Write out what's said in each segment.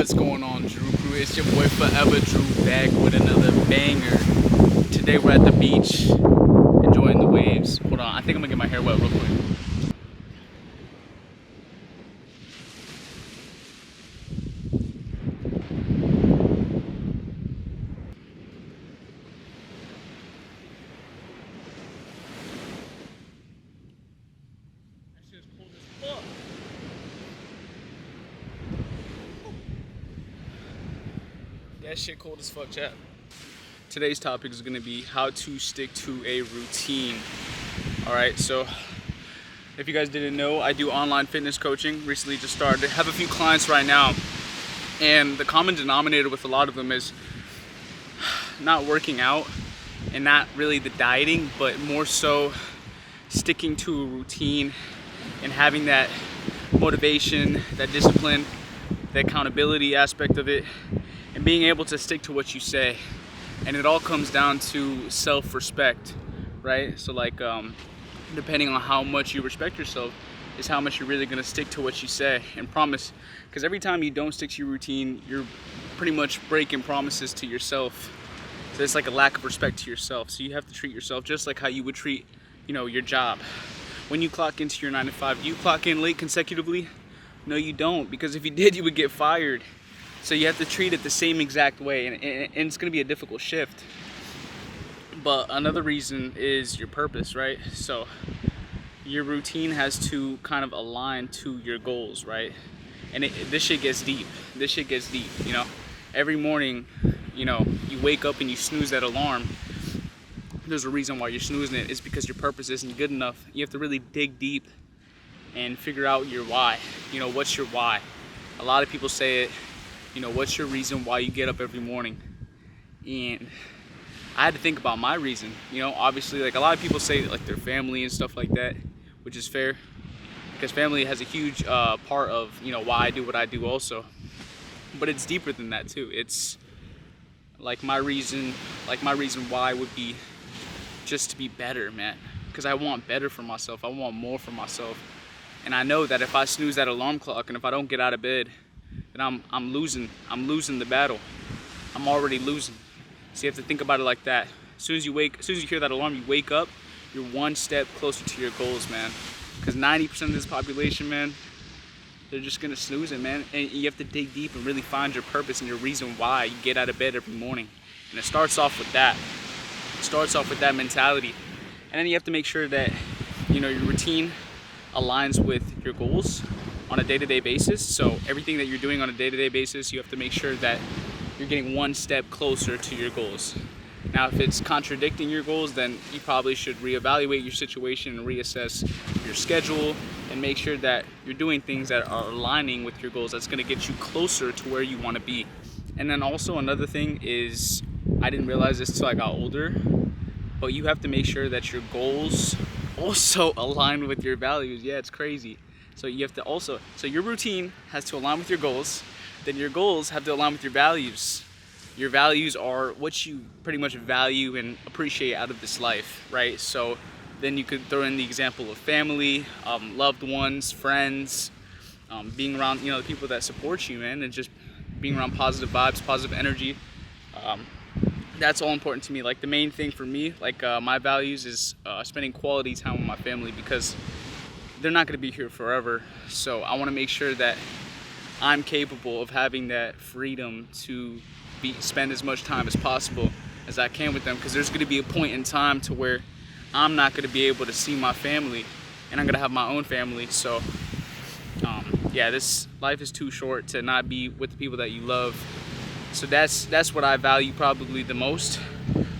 What's going on, Drew Crew? It's your boy Forever Drew back with another banger. Today we're at the beach, enjoying the waves. Hold on, I think I'm gonna get my hair wet real quick. That shit's cold as fuck. That shit cold as fuck, chat. Today's topic is gonna be how to stick to a routine. Alright, so if you guys didn't know, I do online fitness coaching. Recently just started. I have a few clients right now, and the common denominator with a lot of them is not working out and not really the dieting, but more so sticking to a routine and having that motivation, that discipline, the accountability aspect of it, and being able to stick to what you say. And it all comes down to self-respect, right? So like depending on how much you respect yourself is how much you're really gonna stick to what you say and promise. Because every time you don't stick to your routine, you're pretty much breaking promises to yourself. So it's like a lack of respect to yourself. So you have to treat yourself just like how you would treat, your job. When you clock into your 9 to 5, do you clock in late consecutively? No, you don't, because if you did, you would get fired. So you have to treat it the same exact way, and it's going to be a difficult shift. But another reason is your purpose, right? So your routine has to kind of align to your goals, right? And this shit gets deep. This shit gets deep, Every morning, you wake up and you snooze that alarm. There's a reason why you're snoozing it. It's because your purpose isn't good enough. You have to really dig deep and figure out your why. What's your why? A lot of people say it, what's your reason why you get up every morning? And I had to think about my reason. Obviously, like a lot of people say like their family and stuff like that, which is fair, because family has a huge part of why I do what I do also. But it's deeper than that too. It's like my reason why would be just to be better, man. Because I want better for myself. I want more for myself. And I know that if I snooze that alarm clock and if I don't get out of bed, then I'm losing. I'm losing the battle. I'm already losing. So you have to think about it like that. As soon as you hear that alarm, you wake up, you're one step closer to your goals, man. Because 90% of this population, man, they're just gonna snooze it, man. And you have to dig deep and really find your purpose and your reason why you get out of bed every morning. And it starts off with that. It starts off with that mentality. And then you have to make sure that, your routine aligns with your goals on a day-to-day basis. So everything that you're doing on a day-to-day basis, you have to make sure that you're getting one step closer to your goals. Now, if it's contradicting your goals, then you probably should reevaluate your situation and reassess your schedule and make sure that you're doing things that are aligning with your goals. That's going to get you closer to where you want to be. And then also another thing is, I didn't realize this until I got older, but you have to make sure that your goals also align with your values. Yeah, it's crazy. So you have to so your routine has to align with your goals, then your goals have to align with your values. Your values are what you pretty much value and appreciate out of this life, right? So then you could throw in the example of family, loved ones, friends, being around, the people that support you, man, and just being around positive vibes, positive energy. That's all important to me. Like the main thing for me, like my values is spending quality time with my family, because they're not going to be here forever. So I want to make sure that I'm capable of having that freedom to spend as much time as possible as I can with them, because there's going to be a point in time to where I'm not going to be able to see my family, and I'm going to have my own family. So yeah, this life is too short to not be with the people that you love. So that's what I value probably the most.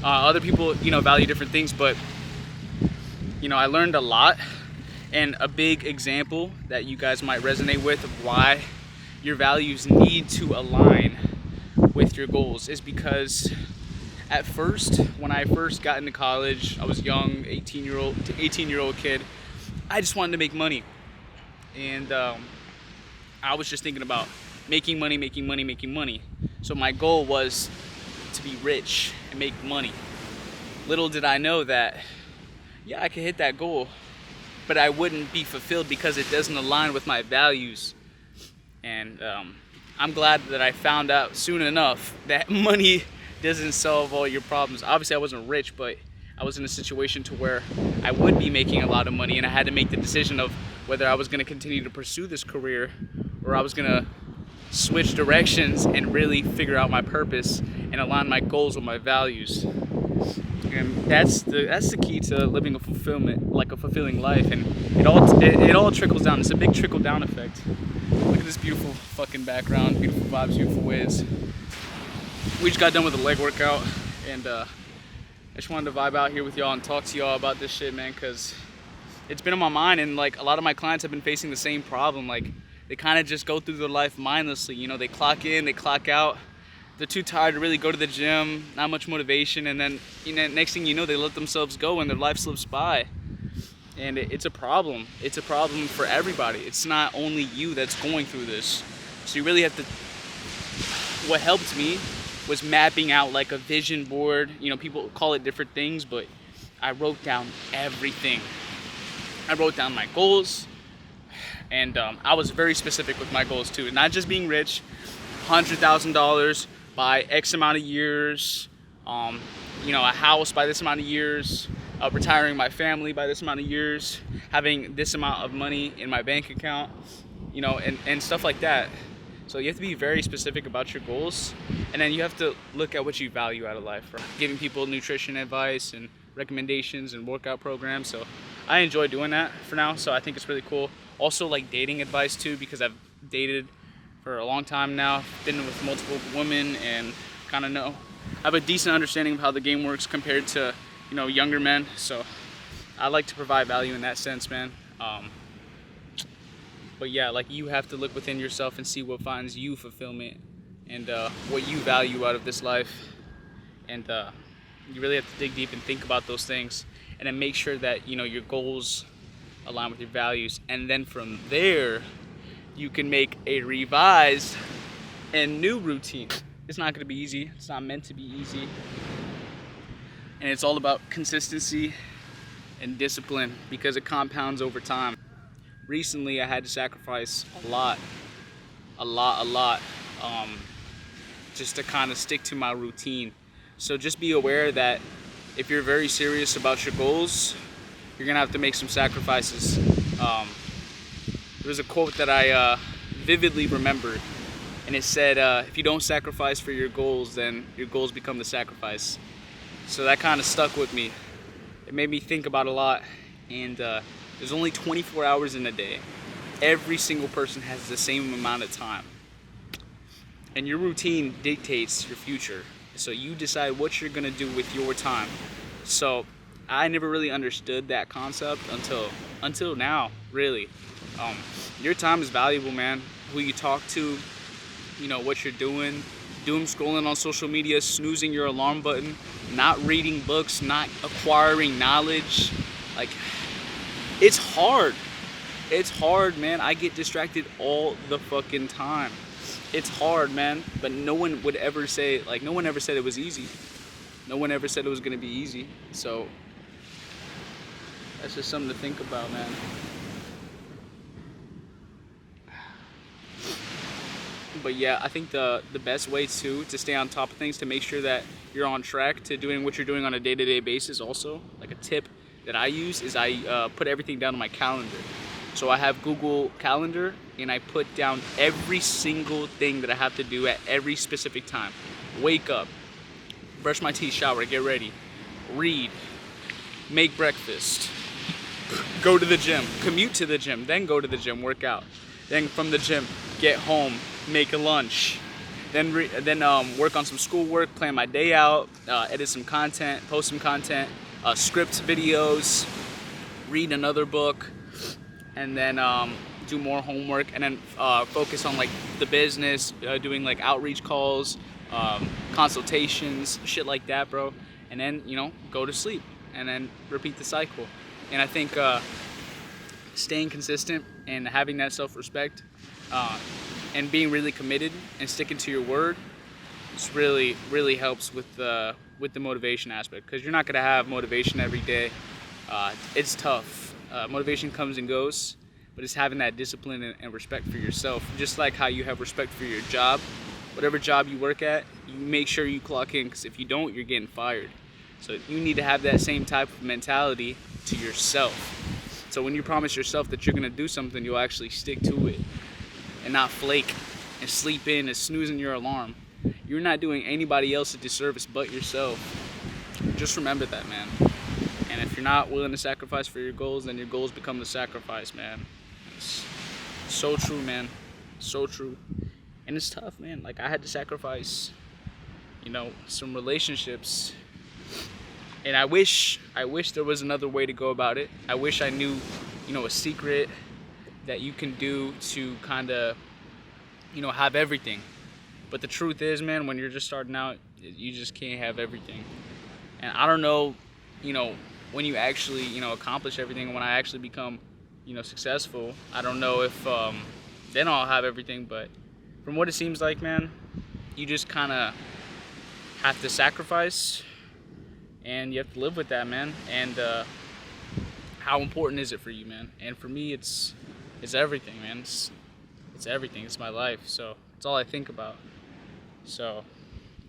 Other people, value different things, but I learned a lot. And a big example that you guys might resonate with of why your values need to align with your goals is because at first, when I first got into college, I was young, 18-year-old kid. I just wanted to make money. And I was just thinking about making money. So my goal was to be rich and make money. Little did I know that, yeah, I could hit that goal, but I wouldn't be fulfilled because it doesn't align with my values. And I'm glad that I found out soon enough that money doesn't solve all your problems. Obviously, I wasn't rich, but I was in a situation to where I would be making a lot of money, and I had to make the decision of whether I was going to continue to pursue this career or I was going to switch directions and really figure out my purpose and align my goals with my values. And that's the key to living a fulfilling life, and it all trickles down. It's a big trickle down effect. Look at this beautiful fucking background, beautiful vibes, beautiful waves. We just got done with a leg workout, and I just wanted to vibe out here with y'all and talk to y'all about this shit, man, because it's been on my mind, and like a lot of my clients have been facing the same problem. Like, they kind of just go through their life mindlessly. You know, they clock in, they clock out. They're too tired to really go to the gym, not much motivation, and then, you know, next thing you know, they let themselves go and their life slips by. And it's a problem. It's a problem for everybody. It's not only you that's going through this. So you really have to, what helped me was mapping out like a vision board. You know, people call it different things, but I wrote down everything. I wrote down my goals, and I was very specific with my goals too. Not just being rich, $100,000 by X amount of years, you know, a house by this amount of years, retiring my family by this amount of years, having this amount of money in my bank account, you know, and stuff like that. So you have to be very specific about your goals, and then you have to look at what you value out of life. Right? Giving people nutrition advice and recommendations and workout programs. So I enjoy doing that for now, so I think it's really cool. Also, like dating advice too, because I've dated for a long time now, been with multiple women, and kind of know, I have a decent understanding of how the game works compared to, you know, younger men. So I like to provide value in that sense, man. But yeah, like, you have to look within yourself and see what finds you fulfillment and what you value out of this life. And you really have to dig deep and think about those things, and then make sure that, you know, your goals align with your values. And then from there, you can make a revised and new routine. It's not going to be easy. It's not meant to be easy. And it's all about consistency and discipline, because it compounds over time. Recently, I had to sacrifice a lot, just to kind of stick to my routine. So just be aware that if you're very serious about your goals, you're gonna have to make some sacrifices. There was a quote that I vividly remembered, and it said, if you don't sacrifice for your goals, then your goals become the sacrifice. So that kind of stuck with me. It made me think about a lot, and there's only 24 hours in a day. Every single person has the same amount of time, and your routine dictates your future. So you decide what you're gonna do with your time. So I never really understood that concept until now, really. Your time is valuable, man. Who you talk to, you know, what you're doing, doom scrolling on social media, snoozing your alarm button, not reading books, not acquiring knowledge. Like, it's hard. It's hard, man. I get distracted all the fucking time. It's hard, man. But no one would ever say, like, no one ever said it was easy. No one ever said it was gonna be easy. So that's just something to think about, man. But yeah, I think the best way to stay on top of things, to make sure that you're on track to doing what you're doing on a day-to-day basis, also, like a tip that I use is I put everything down on my calendar. So I have Google Calendar, and I put down every single thing that I have to do at every specific time. Wake up, brush my teeth, shower, get ready, read, make breakfast, go to the gym, commute to the gym, then go to the gym, work out. Then from the gym, get home, make a lunch, then work on some schoolwork, plan my day out, edit some content, post some content, script videos, read another book, and then do more homework, and then focus on like the business, doing like outreach calls, consultations, shit like that, bro. And then, you know, go to sleep, and then repeat the cycle. And I think staying consistent and having that self-respect and being really committed and sticking to your word, it's really helps with the motivation aspect, because you're not gonna have motivation every day. It's tough. Motivation comes and goes, but it's having that discipline and respect for yourself. Just like how you have respect for your job, whatever job you work at, you make sure you clock in, because if you don't, you're getting fired. So you need to have that same type of mentality to yourself. So when you promise yourself that you're gonna do something, you'll actually stick to it and not flake and sleep in and snoozing your alarm. You're not doing anybody else a disservice but yourself. Just remember that, man. And if you're not willing to sacrifice for your goals, then your goals become the sacrifice, man. It's so true, man. So true. And it's tough, man. Like, I had to sacrifice, some relationships. And I wish there was another way to go about it. I wish I knew, a secret that you can do to kind of, have everything. But the truth is, man, when you're just starting out, you just can't have everything. And I don't know, when you actually, accomplish everything, when I actually become, successful, I don't know if then I'll have everything. But from what it seems like, man, you just kind of have to sacrifice, and you have to live with that, man. And how important is it for you, man? And for me, it's everything, man. It's everything. It's my life. So it's all I think about. So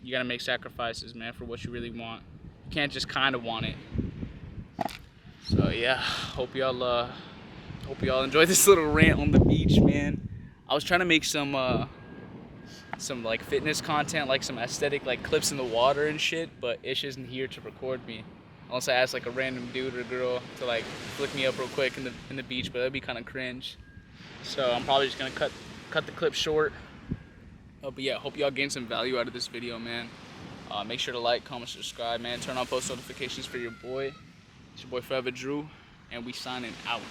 you gotta make sacrifices, man, for what you really want. You can't just kind of want it. So yeah, hope y'all enjoy this little rant on the beach, man. I was trying to make some like fitness content, like some aesthetic, like clips in the water and shit, but Ish isn't here to record me. Unless I ask like a random dude or girl to like flick me up real quick in the beach, but that'd be kind of cringe. So I'm probably just gonna cut the clip short. But yeah, hope y'all gain some value out of this video, man. Make sure to like, comment, subscribe, man. Turn on post notifications for your boy. It's your boy Forever Drew, and we signing out.